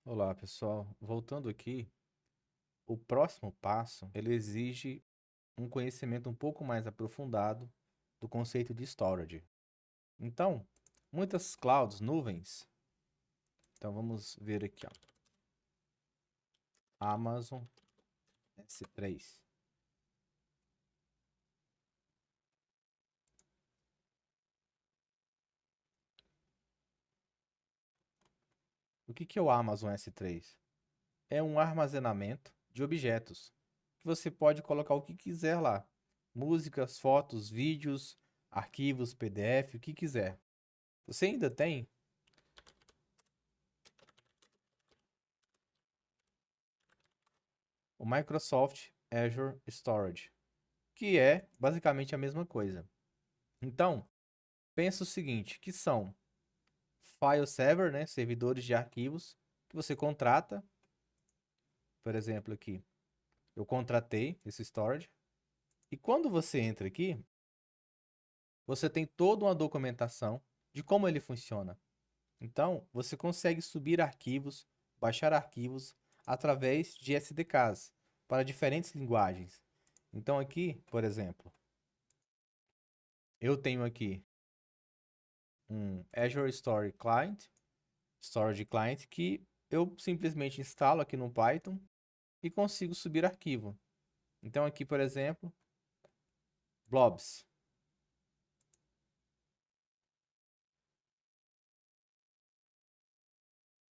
Olá, pessoal. Voltando aqui, o próximo passo, ele exige um conhecimento um pouco mais aprofundado do conceito de storage. Então, muitas clouds, nuvens. Então, vamos ver aqui, ó. Amazon S3. O que é o Amazon S3? É um armazenamento de objetos que você pode colocar o que quiser lá. Músicas, fotos, vídeos, arquivos, PDF, o que quiser. Você ainda tem o Microsoft Azure Storage, que é basicamente a mesma coisa. Então, pensa o seguinte, que são file server, né, servidores de arquivos que você contrata. Por exemplo, aqui, eu contratei esse storage. E quando você entra aqui, você tem toda uma documentação de como ele funciona. Então, você consegue subir arquivos, baixar arquivos através de SDKs para diferentes linguagens. Então, aqui, por exemplo, eu tenho aqui um Azure Storage Client, que eu simplesmente instalo aqui no Python e consigo subir arquivo. Então aqui, por exemplo, blobs,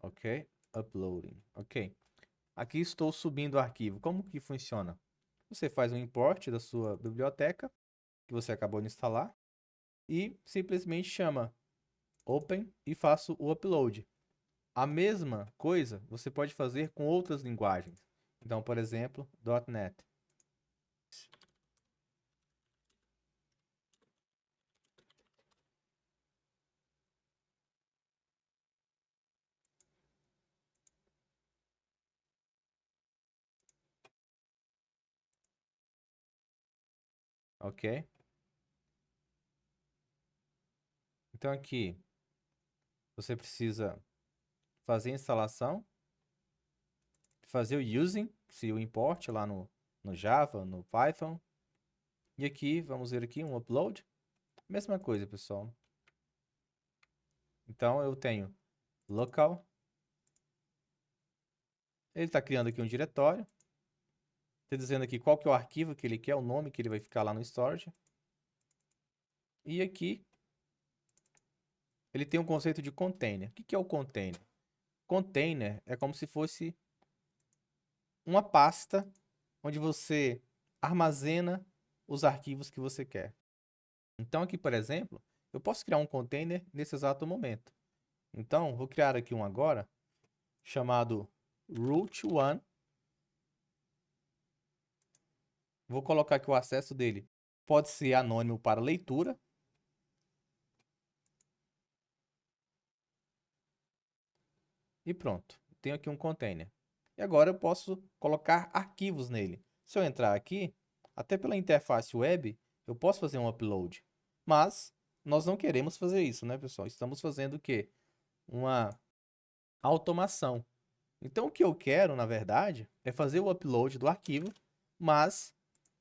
ok? Uploading, ok. Aqui estou subindo o arquivo. Como que funciona? Você faz um import da sua biblioteca que você acabou de instalar e simplesmente chama open e faço o upload. A mesma coisa você pode fazer com outras linguagens. Então, por exemplo, .NET. Ok? Então aqui você precisa fazer a instalação, fazer o using, se o import lá no Java, no Python. E aqui, vamos ver aqui um upload. Mesma coisa, pessoal. Então eu tenho local. Ele está criando aqui um diretório. Está dizendo aqui qual que é o arquivo que ele quer, o nome que ele vai ficar lá no storage. E aqui ele tem um conceito de container. O que é o container? Container é como se fosse uma pasta onde você armazena os arquivos que você quer. Então aqui, por exemplo, eu posso criar um container nesse exato momento. Então, vou criar aqui um agora, chamado root1. Vou colocar que o acesso dele pode ser anônimo para leitura. E pronto, tenho aqui um container. E agora eu posso colocar arquivos nele. Se eu entrar aqui, até pela interface web, eu posso fazer um upload. Mas nós não queremos fazer isso, né, pessoal? Estamos fazendo o quê? Uma automação. Então, o que eu quero, na verdade, é fazer o upload do arquivo, mas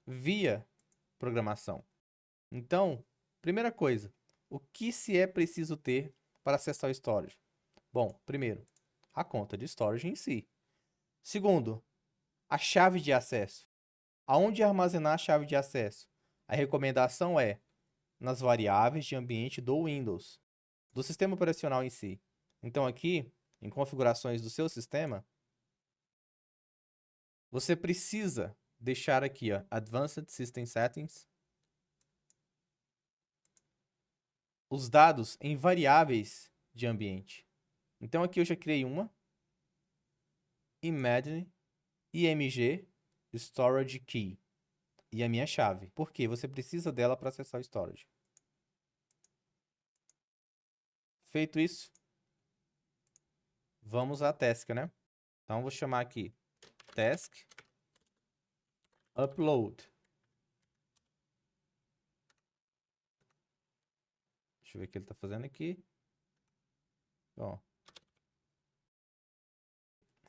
via programação. Então, primeira coisa, o que se é preciso ter para acessar o storage? Bom, primeiro, a conta de storage em si. Segundo, a chave de acesso. Aonde armazenar a chave de acesso? A recomendação é nas variáveis de ambiente do Windows, do sistema operacional em si. Então, aqui, em configurações do seu sistema, você precisa deixar aqui, ó, Advanced System Settings, os dados em variáveis de ambiente. Então aqui eu já criei uma, Imagine IMG Storage Key e a minha chave. Por quê? Você precisa dela para acessar o storage. Feito isso, vamos à task, né? Então vou chamar aqui task upload. Deixa eu ver o que ele está fazendo aqui. Bom,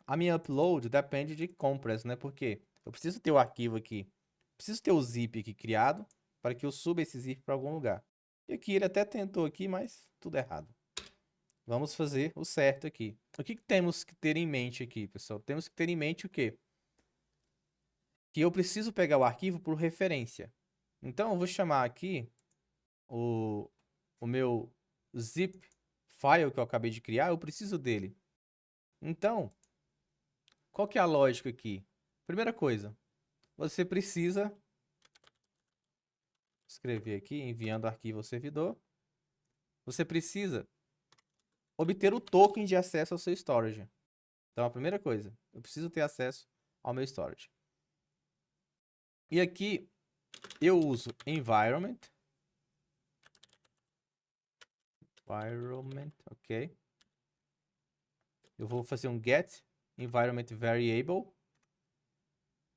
a minha upload depende de compress, né? Porque eu preciso ter o arquivo aqui, preciso ter o zip aqui criado para que eu suba esse zip para algum lugar. E aqui ele até tentou aqui, mas tudo errado. Vamos fazer o certo aqui. O que temos que ter em mente aqui, pessoal? Temos que ter em mente o quê? Que eu preciso pegar o arquivo por referência. Então, eu vou chamar aqui o meu zip file que eu acabei de criar, eu preciso dele. Então, qual que é a lógica aqui? Primeira coisa, você precisa escrever aqui, enviando arquivo ao servidor. Você precisa obter o token de acesso ao seu storage. Então, a primeira coisa, eu preciso ter acesso ao meu storage. E aqui eu uso environment, ok. Eu vou fazer um get environment variable.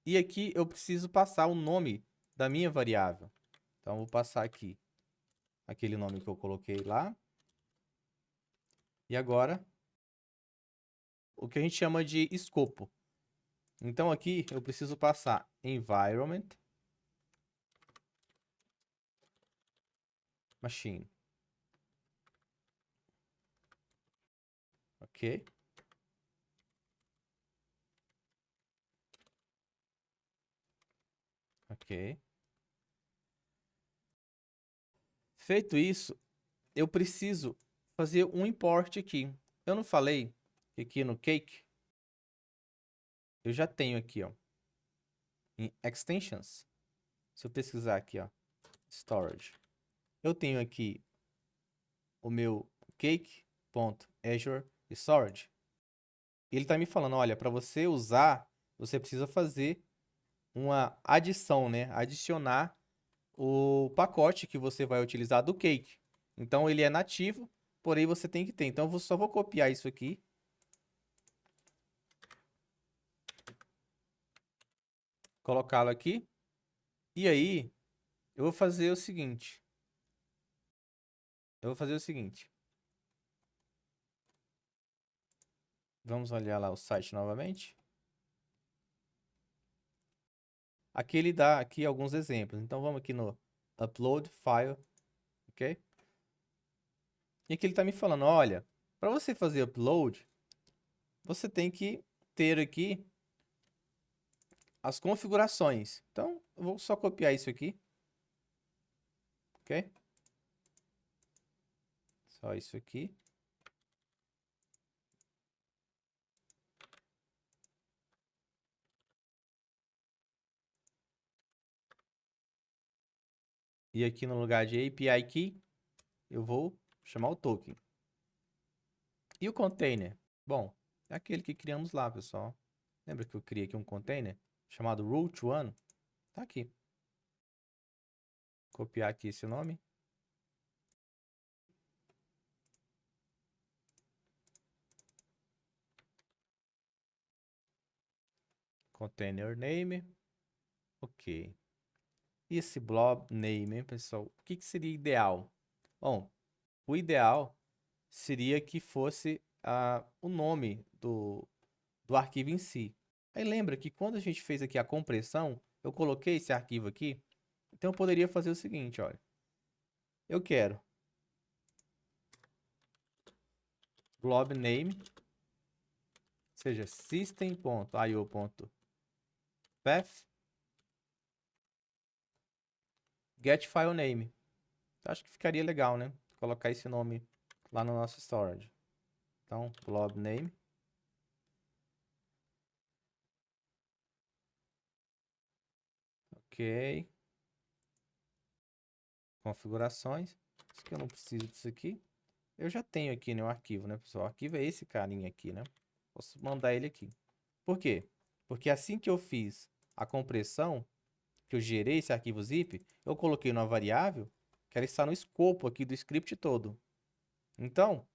E aqui eu preciso passar o nome da minha variável. Então, eu vou passar aqui aquele nome que eu coloquei lá. E agora, o que a gente chama de escopo. Então, aqui eu preciso passar environment machine. Ok? Ok. Feito isso, eu preciso fazer um import aqui. Eu não falei que aqui no Cake, eu já tenho aqui, ó, em Extensions. Se eu pesquisar aqui, ó, Storage, eu tenho aqui o meu cake.azure storage. Ele está me falando, olha, para você usar, você precisa fazer uma adição, né? Adicionar o pacote que você vai utilizar do Cake. Então, ele é nativo, porém você tem que ter. Então, eu só vou copiar isso aqui. Colocá-lo aqui. E aí, eu vou fazer o seguinte. Vamos olhar lá o site novamente. Aqui ele dá aqui alguns exemplos. Então, vamos aqui no Upload File, ok? E aqui ele está me falando, olha, para você fazer upload, você tem que ter aqui as configurações. Então, eu vou só copiar isso aqui. Ok? Só isso aqui. E aqui no lugar de API Key, eu vou chamar o token. E o container? Bom, é aquele que criamos lá, pessoal. Lembra que eu criei aqui um container chamado root1? Tá aqui. Copiar aqui esse nome. Container name. Ok. E esse blob name, hein, pessoal? O que seria ideal? Bom, o ideal seria que fosse o nome do arquivo em si. Aí lembra que quando a gente fez aqui a compressão, eu coloquei esse arquivo aqui. Então eu poderia fazer o seguinte, olha. Eu quero blob name, seja system.io.path get file name. Acho que ficaria legal, né? Colocar esse nome lá no nosso storage. Então, blob name. Ok. Configurações. Acho que eu não preciso disso aqui. Eu já tenho aqui no arquivo, né, pessoal? O arquivo é esse carinha aqui, né? Posso mandar ele aqui. Por quê? Porque assim que eu fiz a compressão, que eu gerei esse arquivo zip, eu coloquei numa variável que ela está no escopo aqui do script todo. Então,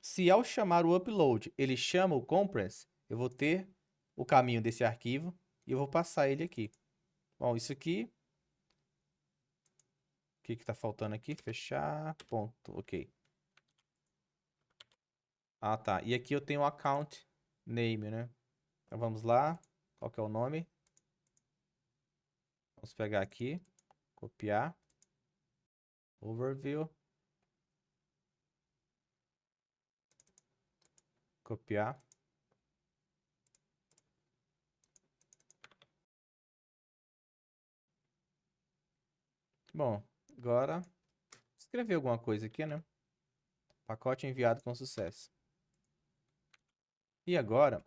se ao chamar o upload, ele chama o compress, eu vou ter o caminho desse arquivo e eu vou passar ele aqui. Bom, isso aqui... O que está faltando aqui? Fechar, ponto, ok. Ah, tá. E aqui eu tenho o account name, né? Então vamos lá. Qual que é o nome? Vamos pegar aqui, copiar, overview, copiar. Bom, agora escrever alguma coisa aqui, né? Pacote enviado com sucesso. E agora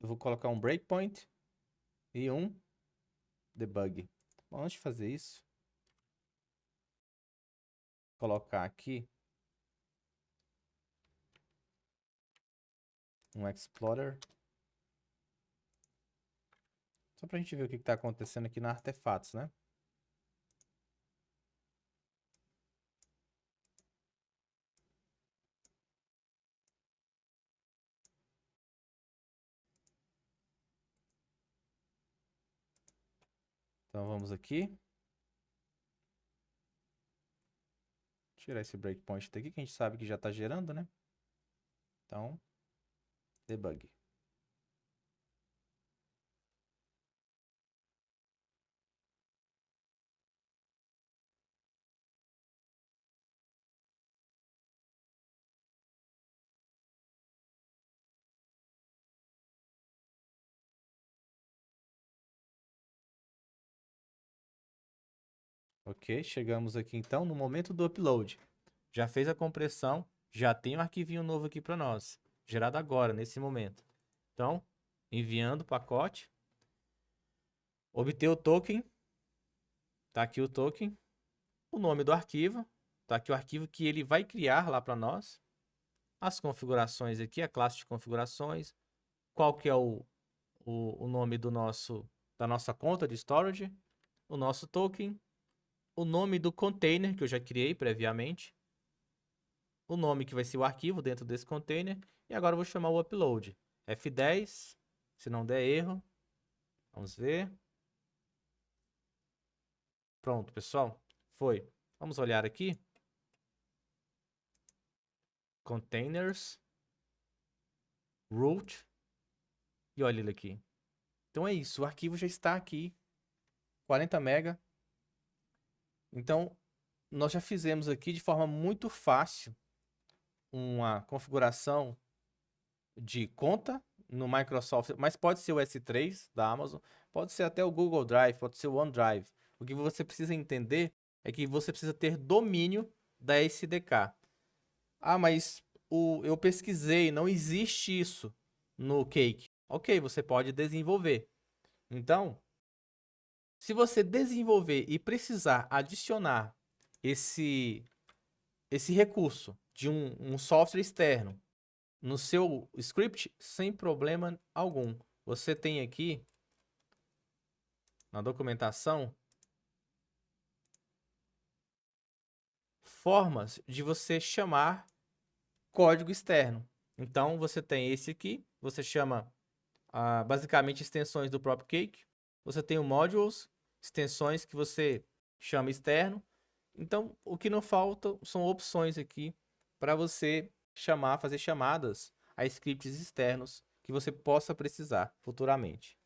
eu vou colocar um breakpoint e um debug. Bom, antes de fazer isso, colocar aqui um Explorer. Só para a gente ver o que está acontecendo aqui na artefatos, né? Então vamos aqui. Tirar esse breakpoint daqui, que a gente sabe que já está gerando, né? Então, debug. Ok, chegamos aqui então no momento do upload. Já fez a compressão, já tem um arquivinho novo aqui para nós, gerado agora, nesse momento. Então, enviando o pacote, obter o token, tá aqui o token, o nome do arquivo, tá aqui o arquivo que ele vai criar lá para nós, as configurações aqui, a classe de configurações, qual que é o nome da nossa conta de storage, o nosso token, o nome do container que eu já criei previamente, o nome que vai ser o arquivo dentro desse container, e agora eu vou chamar o upload. F10, se não der erro. Vamos ver. Pronto, pessoal. Foi. Vamos olhar aqui. Containers. Root. E olha ele aqui. Então é isso. O arquivo já está aqui. 40 MB. Então, nós já fizemos aqui de forma muito fácil uma configuração de conta no Microsoft, mas pode ser o S3 da Amazon, pode ser até o Google Drive, pode ser o OneDrive. O que você precisa entender é que você precisa ter domínio da SDK. Ah, mas eu pesquisei, não existe isso no Cake. Ok, você pode desenvolver. Então, se você desenvolver e precisar adicionar esse recurso de um software externo no seu script, sem problema algum. Você tem aqui na documentação formas de você chamar código externo. Então, você tem esse aqui, você chama basicamente extensões do próprio Cake. Você tem o modules, extensões que você chama externo. Então, o que não falta são opções aqui para você fazer chamadas a scripts externos que você possa precisar futuramente.